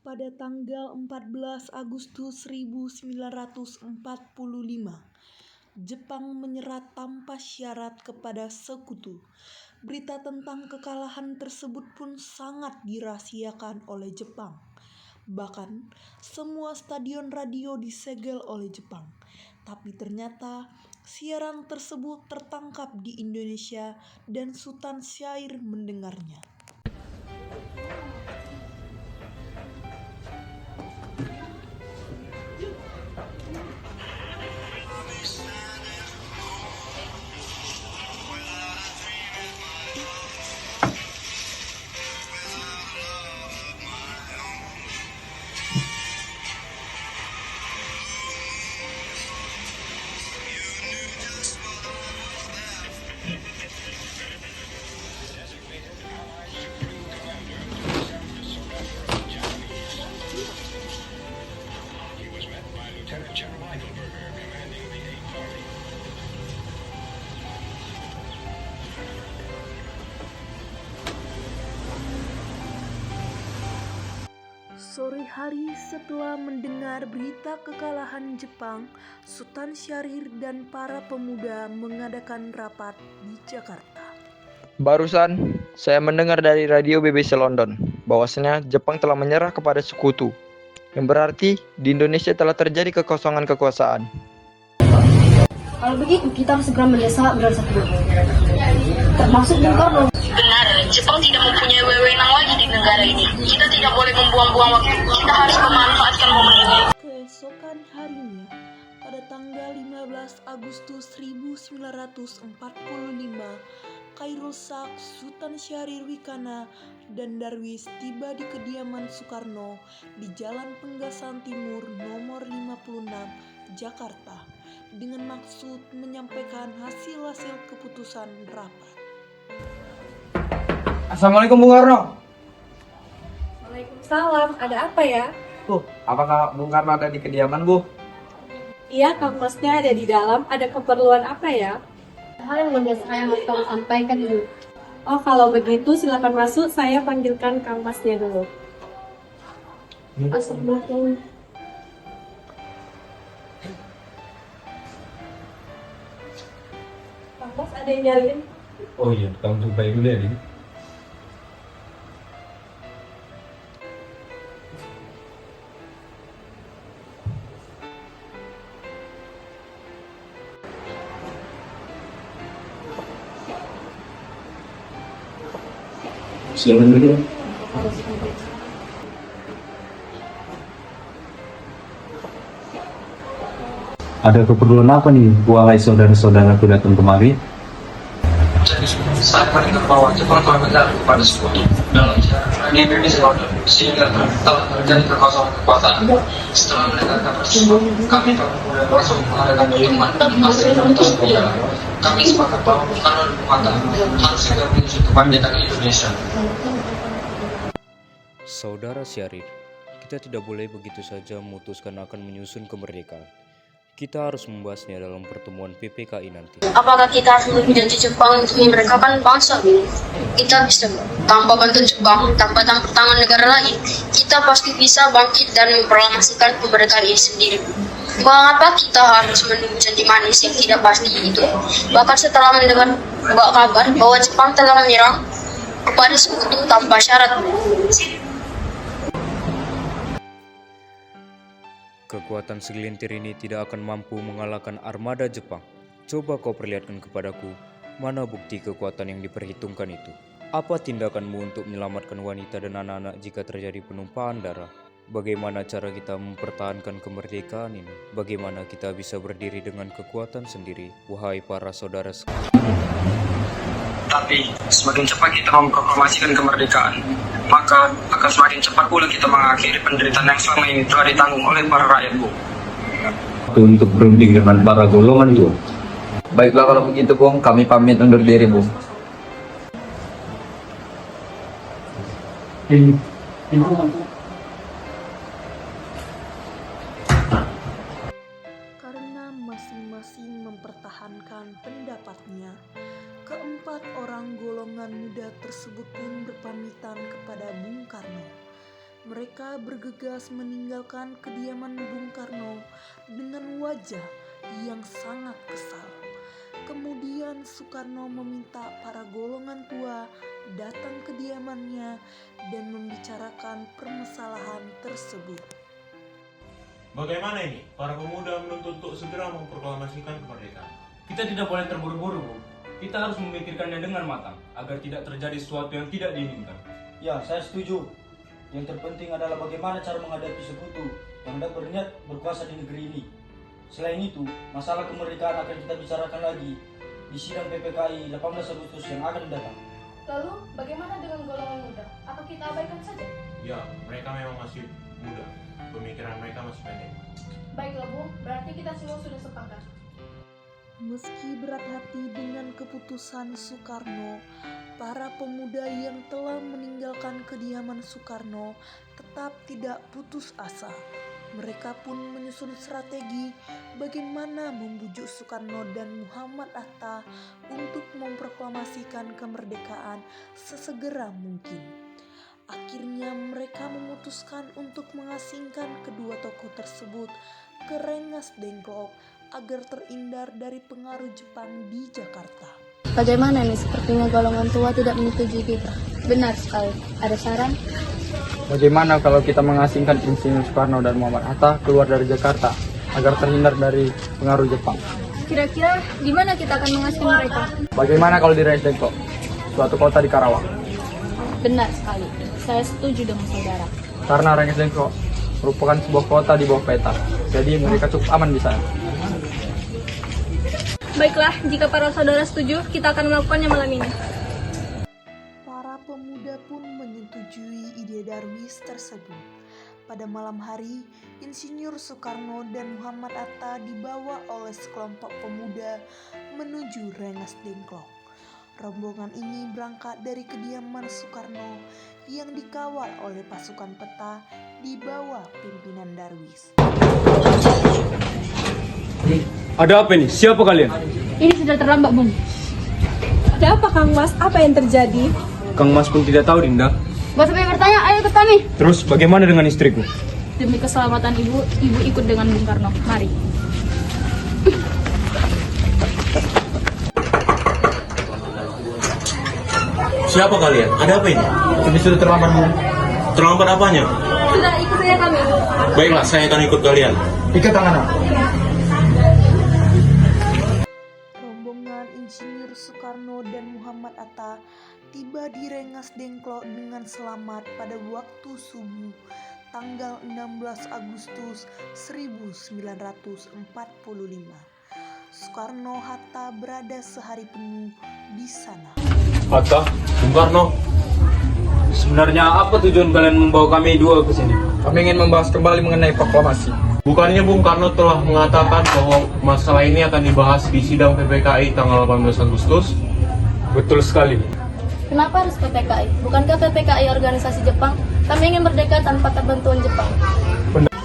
Pada tanggal 14 Agustus 1945, Jepang menyerah tanpa syarat kepada Sekutu. Berita tentang kekalahan tersebut pun sangat dirahasiakan oleh Jepang. Bahkan, semua stadion radio disegel oleh Jepang. Tapi ternyata, siaran tersebut tertangkap di Indonesia dan Sultan Syair mendengarnya. Sore hari setelah mendengar berita kekalahan Jepang, Sultan Syahrir dan para pemuda mengadakan rapat di Jakarta. Barusan, saya mendengar dari radio BBC London bahwasanya Jepang telah menyerah kepada Sekutu, yang berarti di Indonesia telah terjadi kekosongan kekuasaan. Kalau begitu, kita harus segera mendesak bersatu, termasuk Bung Karno. Benar, Jepang tidak mempunyai wewenang lagi di negara ini. Kita tidak boleh membuang-buang waktu. Kita harus memanfaatkan momen ini. Keesokan harinya, pada tanggal 15 Agustus 1945, Khairul Sak, Sultan Syahrir Wikana, dan Darwis tiba di kediaman Soekarno di Jalan Penggasan Timur nomor 56, Jakarta, dengan maksud menyampaikan hasil-hasil keputusan rapat. Assalamualaikum Bung Karno. Waalaikumsalam, ada apa ya? Apakah Bung Karno ada di kediaman, Bu? Iya, Kang Masnya ada di dalam. Ada keperluan apa ya? Hal yang mendesak yang harus kamu sampaikan dulu. Oh, kalau begitu silakan masuk. Saya panggilkan Kang Masnya dulu. Assalamualaikum. Kang Mas ada yang nyariin? Oh iya, kamu coba dulu ya, Din. Silakan dulu. Ada keperluan apa nih, wahai saudara-saudaraku datang kemari? Saya mendengar bahwa Jepang telah menyerah kepada Sekutu dalam di Indonesia sehingga telah terjadi kekosongan kekuasaan. Setelah mendengarkan tersebut, kami langsung mengadakan pertemuan dan hasil keputusan negara. Kami sepakat bahwa Bung Karno dan Bung Hatta harus segera menyusun kemerdekaan Indonesia. Saudara Syahrir, kita tidak boleh begitu saja memutuskan akan menyusun kemerdekaan. Kita harus membahasnya dalam pertemuan PPKI nanti. Apakah kita harus memenuhi janji Jepang untuk memerdekakan bangsa ini? Kita bisa tanpa bantuan Jepang, tanpa campur tangan negara lain, kita pasti bisa bangkit dan memproklamasikan kemerdekaan ini sendiri. Mengapa kita harus menunggu janji manis yang tidak pasti itu? Bahkan setelah mendengar kabar bahwa Jepang telah menyerang kepada Sekutu tanpa syarat. Kekuatan segelintir ini tidak akan mampu mengalahkan armada Jepang. Coba kau perlihatkan kepadaku, mana bukti kekuatan yang diperhitungkan itu? Apa tindakanmu untuk menyelamatkan wanita dan anak-anak jika terjadi penumpahan darah? Bagaimana cara kita mempertahankan kemerdekaan ini? Bagaimana kita bisa berdiri dengan kekuatan sendiri, wahai para saudara sekalian? Tapi semakin cepat kita memproklamasikan kemerdekaan, maka akan semakin cepat pula kita mengakhiri penderitaan yang selama ini telah ditanggung oleh para rakyat, Bu. Untuk berunding dengan para golongan itu. Baiklah kalau begitu, Bung, kami pamit undur diri, Bung. Karena masing-masing mempertahankan pendapatnya. Keempat orang golongan muda tersebut pun berpamitan kepada Bung Karno. Mereka bergegas meninggalkan kediaman Bung Karno dengan wajah yang sangat kesal. Kemudian Soekarno meminta para golongan tua datang ke kediamannya dan membicarakan permasalahan tersebut. Bagaimana ini? Para pemuda menuntut untuk segera memproklamasikan kemerdekaan. Kita tidak boleh terburu-buru, Bu. Kita harus memikirkannya dengan matang agar tidak terjadi sesuatu yang tidak diinginkan. Ya, saya setuju. Yang terpenting adalah bagaimana cara menghadapi sekutu yang hendak berniat berkuasa di negeri ini. Selain itu, masalah kemerdekaan akan kita bicarakan lagi di sidang PPKI 18 Agustus yang akan datang. Lalu, bagaimana dengan golongan muda? Apa kita abaikan saja? Ya, mereka memang masih muda. Pemikiran mereka masih pendek. Baiklah, Bu. Berarti kita semua sudah sepakat. Meski berat hati dengan keputusan Soekarno, para pemuda yang telah meninggalkan kediaman Soekarno tetap tidak putus asa. Mereka pun menyusun strategi bagaimana membujuk Soekarno dan Muhammad Hatta untuk memproklamasikan kemerdekaan sesegera mungkin. Akhirnya mereka memutuskan untuk mengasingkan kedua tokoh tersebut ke Rengas Dengklok agar terhindar dari pengaruh Jepang di Jakarta. Bagaimana nih? Sepertinya golongan tua tidak menyetujui kita. Benar sekali. Ada saran? Bagaimana kalau kita mengasingkan Insinyur Soekarno dan Muhammad Hatta keluar dari Jakarta agar terhindar dari pengaruh Jepang? Kira-kira di mana kita akan mengasingkan mereka? Bagaimana kalau di Rengas Dengklok, suatu kota di Karawang? Benar sekali. Saya setuju dengan saudara. Karena Rengas Dengklok merupakan sebuah kota di bawah peta, jadi mereka cukup aman di sana. Baiklah, jika para saudara setuju, kita akan melakukannya malam ini. Para pemuda pun menyetujui ide Darwis tersebut. Pada malam hari, Insinyur Soekarno dan Muhammad Hatta dibawa oleh sekelompok pemuda menuju Rengas Dengklok. Rombongan ini berangkat dari kediaman Soekarno yang dikawal oleh pasukan peta di bawah pimpinan Darwis. Ada apa ini? Siapa kalian? Ini sudah terlambat, Bung. Ada apa, Kang Mas? Apa yang terjadi? Kang Mas pun tidak tahu, Dinda. Gak sampai bertanya, ayo ikut kami. Terus bagaimana dengan istriku? Demi keselamatan ibu ikut dengan Bung Karno. Mari. Siapa kalian? Ada apa ini? Kami sudah terlambat, Bu. Terlambat apanya? Sudah ikut saya kami. Baiklah, saya akan ikut kalian. Ikat tangannya. Rombongan Insinyur Soekarno dan Muhammad Hatta tiba di Rengas Dengklok dengan selamat pada waktu subuh tanggal 16 Agustus 1945. Soekarno-Hatta berada sehari penuh di sana. Hatta, Bung Karno. Sebenarnya apa tujuan kalian membawa kami dua ke sini? Kami ingin membahas kembali mengenai proklamasi. Bukannya Bung Karno telah mengatakan bahwa masalah ini akan dibahas di sidang PPKI tanggal 18 Agustus? Betul sekali. Kenapa harus PPKI? Bukankah PPKI organisasi Jepang? Kami ingin merdeka tanpa bantuan Jepang.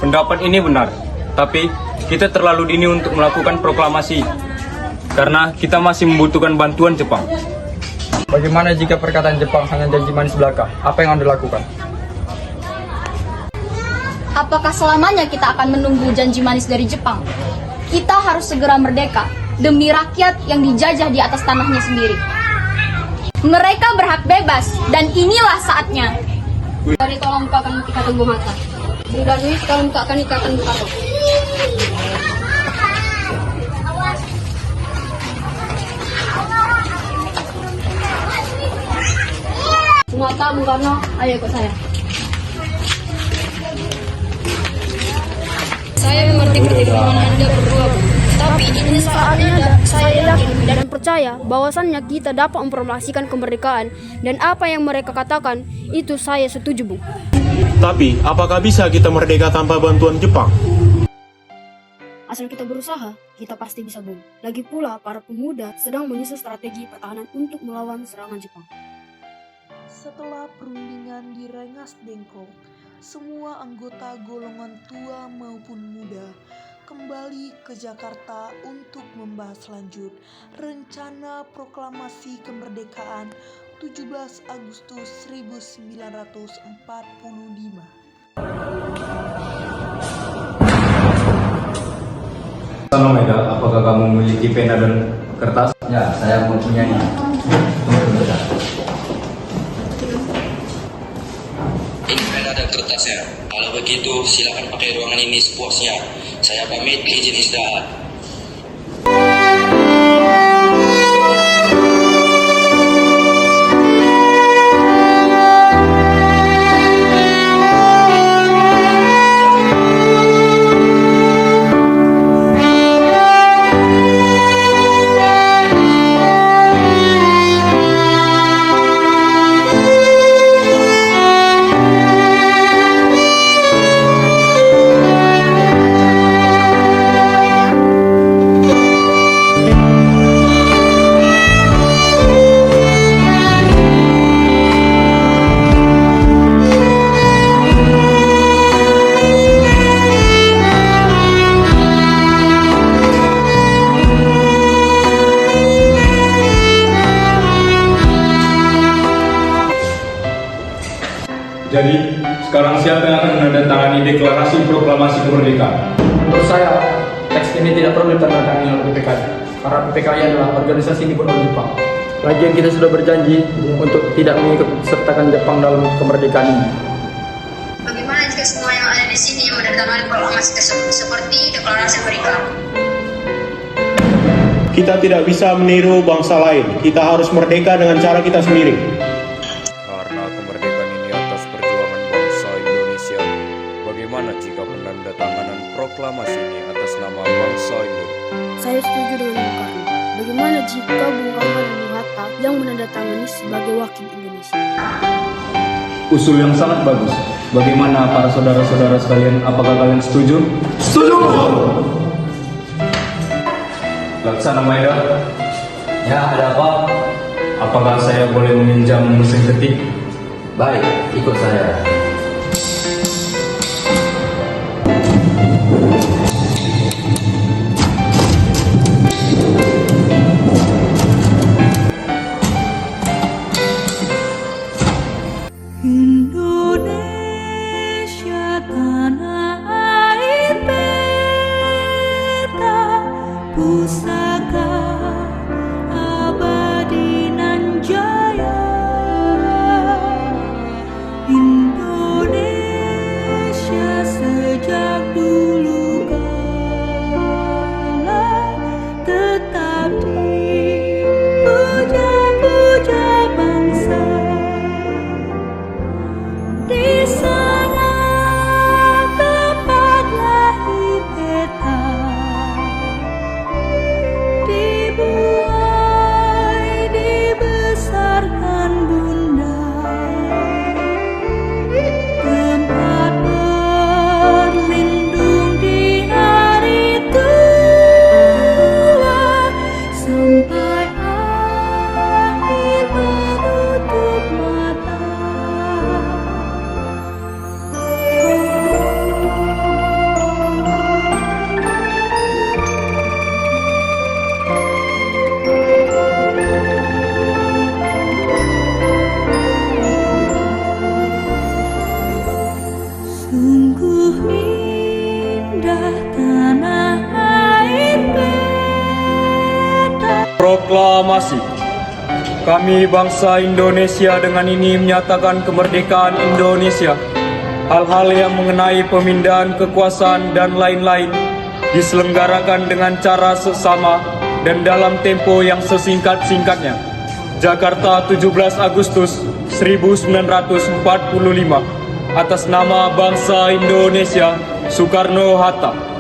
Pendapat ini benar, tapi kita terlalu dini untuk melakukan proklamasi karena kita masih membutuhkan bantuan Jepang. Bagaimana jika perkataan Jepang hanya janji manis belaka? Apa yang Anda lakukan? Apakah selamanya kita akan menunggu janji manis dari Jepang? Kita harus segera merdeka demi rakyat yang dijajah di atas tanahnya sendiri. Mereka berhak bebas dan inilah saatnya. Dari tolong bukakan ikatan Bung Hatta. Bung Darwis, tolong bukakan ikatan Bung Karno. Bung Hatta, Bung Karno, ayo ikut saya. Saya mengerti pertimbangan Anda berdua, Bu. Tapi ini saatnya saya yakin dan percaya bahwasannya kita dapat memproklamasikan kemerdekaan dan apa yang mereka katakan itu saya setuju, Bu. Tapi, apakah bisa kita merdeka tanpa bantuan Jepang? Asal kita berusaha, kita pasti bisa, Bu. Lagi pula, para pemuda sedang menyusun strategi pertahanan untuk melawan serangan Jepang. Setelah perundingan di Rengas Dengklok, semua anggota golongan tua maupun muda kembali ke Jakarta untuk membahas lanjut rencana proklamasi kemerdekaan 17 Agustus 1945. Maeda, apakah kamu memiliki pena dan kertas? Ya, saya mempunyai. Ini pena dan kertasnya. Kalau begitu, silakan pakai ruangan ini sepuasnya. Saya pamit, izin istirahat. Jadi, sekarang siapa yang akan menandatangani deklarasi proklamasi kemerdekaan? Menurut saya, teks ini tidak perlu ditandatangani oleh PPKI, karena PPKI adalah organisasi dibuat oleh Jepang. Lagian kita sudah berjanji untuk tidak mengikut sertakan Jepang dalam kemerdekaan ini. Bagaimana jika semua yang ada di sini menandatangani proklamasi tersebut seperti deklarasi berikut? Kita tidak bisa meniru bangsa lain. Kita harus merdeka dengan cara kita sendiri. Karena kemerdekaan ini atas perjuangan bangsa Indonesia, bagaimana jika penandatanganan proklamasi ini atas nama bangsa Indonesia? Saya setuju dengan Bung Karno. Bagaimana jika Bung Karno dan Bung Hatta yang menandatangani sebagai wakil Indonesia? Usul yang sangat bagus. Bagaimana para saudara-saudara sekalian, apakah kalian setuju? Setuju! Laksana Maeda, Ya, ada apa? apakah saya boleh meminjam mesin ketik? Baik, ikut saya. Indonesia tanah air beta, pusaka abadi nan jaya. Indonesia sejak dulu kala tetap dipuja-puja bangsa. Di sana tempat lahir beta, dibuai dibesarkan bunda, tempat berlindung di hari tua, sampai akhir menutup mata. Sungguh indah tanah air beta. Proklamasi. Kami bangsa Indonesia dengan ini menyatakan kemerdekaan Indonesia. Hal-hal yang mengenai pemindahan kekuasaan dan lain-lain diselenggarakan dengan cara seksama dan dalam tempo yang sesingkat-singkatnya. Jakarta 17 Agustus 1945 atas nama bangsa Indonesia, Soekarno-Hatta.